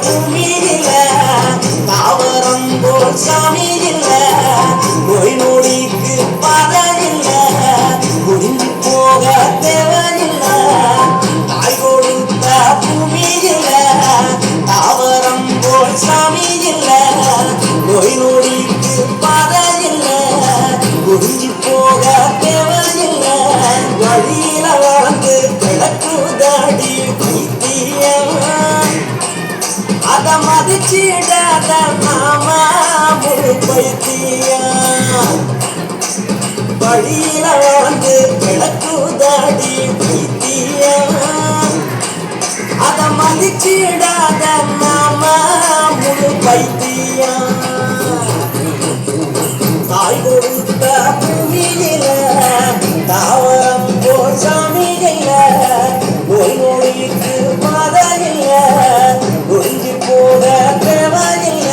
பூமியில தாவரம் போல் சாமி இல்ல, நோய் நொடிக்கு பலனில்ல, முடிஞ்சு போக தேவையில்ல. தாய் கொடுத்த பூமியில தாவரம் போல் சாமி இல்ல, நோய் நொடிக்கு பலனில்ல, முடிஞ்சு போக தேவையில்ல. வழியில வந்து கிடக்குதாடி பைத்தியம், அத மதிச்சிடாத நாம முழு பைத்தியம். வழியில வந்து கிடக்குதாடி பைத்தியம், அத மதிச்சிடாத நாம முழு பைத்தியம். தாய் கொடுத்த பூமியில தாவரம் போல் சாமி இல்ல, நோய் நொடிக்கு மதனில்ல, ஒழிஞ்சு போக தேவையில்ல.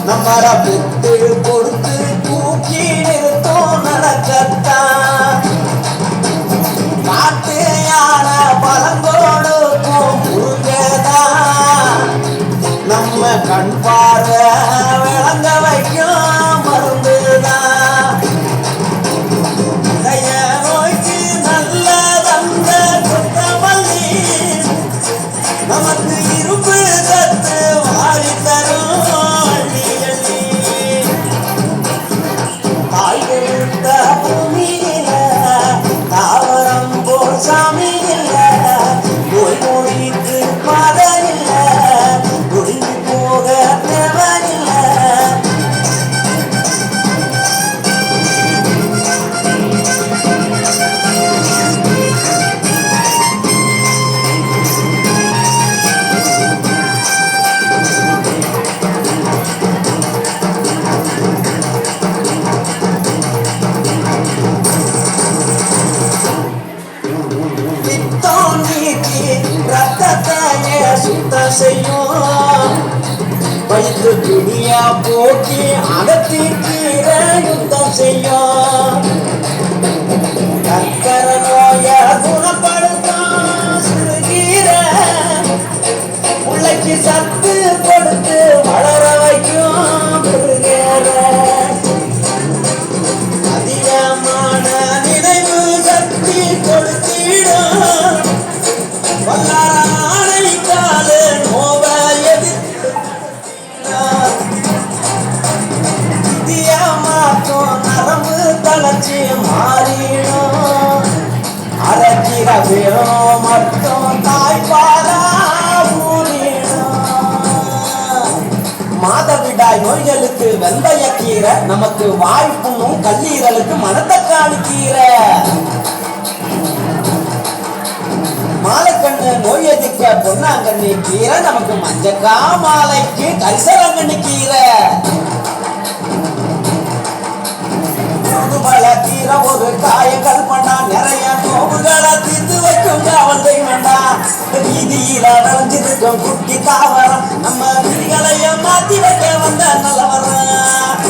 நம்மர புட்டு கொடுத்து தூக்கி நிறுத்தோம் நடக்கத்தான், காட்டு யானை பழங்கோடுக்கும் முருகதான், நம்ம கண் பார்வை விளங்க வைக்கும் மருந்துதான். இதய நோய்க்கு நல்ல தந்த கொத்தமல்லி, நமக்கு இருப்பு சத்து வாரி தரும். பூமியில தாவரம் போல் சாமி இல்ல, நோய் நொடிக்கு மதனில்ல, ஒழிஞ்சு போக தேவையில்ல. ரத்தத்தையே சுத்தம் செய்யும், வயிற்று துணியா போக்கி அகத்தி கீரை யுத்தம் செய்யும், கற்கர நோய குணப்படுத்தும் சிறுகீரை, பிள்ளைக்கு சத்து கொடுத்து வளர வைக்கும் பெருகீரை. அதிகமான நினைவு சக்தி கொடுத்திடும், வல்லாரைக்காலே நோவ எதிர்த்தியமாக்கும் நரம்பு தளர்ச்சி மாறிடும், அரைக்கிற பேரும் மட்டும் தாய்ப்பாலா ஊறிடும். மாதவிடாய் நோய்களுக்கு வெந்தயக்கீரை, நமக்கு வாய்ப்புண்ணும் கல்லீரலுக்கு மணத்தக்காளி கீரை. மாலைக்கண்ணு நோய் எதிர்க்க பொன்னாங்கண்ணி கீரை, நமக்கு மஞ்சக்கா மாலைக்கு கரிசலாங்கண்ணி கீரை. முதுமலை கீரை ஒரு காயங்கள் பண்ணா நிறைய நோவுகளை தீர்த்து வைக்கும் காவல் தெய்வண்டா. வீதியில விளைஞ்சிருக்கும் குட்டி தாவரம் நம்ம விதிகளைய மாத்தி வைக்க வந்த நல்லவரம்.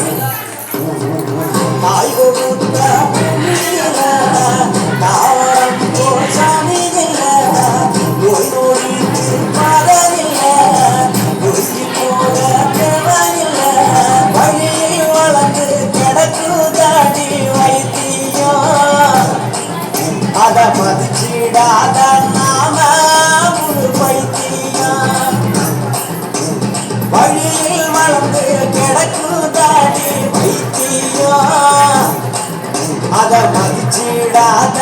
தாய் கொடுத்த பூமியில தாவரம் போல் சாமி இல்ல, நோய் நொடிக்கு மதனில்ல, ஒழிஞ்சு போக தேவையில்ல. வழியில் வளர்ந்து கிடக்குதாடி வைத்தியம், அத மதிச்சிடாத நாம முழு பைத்தியம். வழியில் வளர்ந்து கிடக்குதாடி வைத்தியம், அத மதிச்சிடாத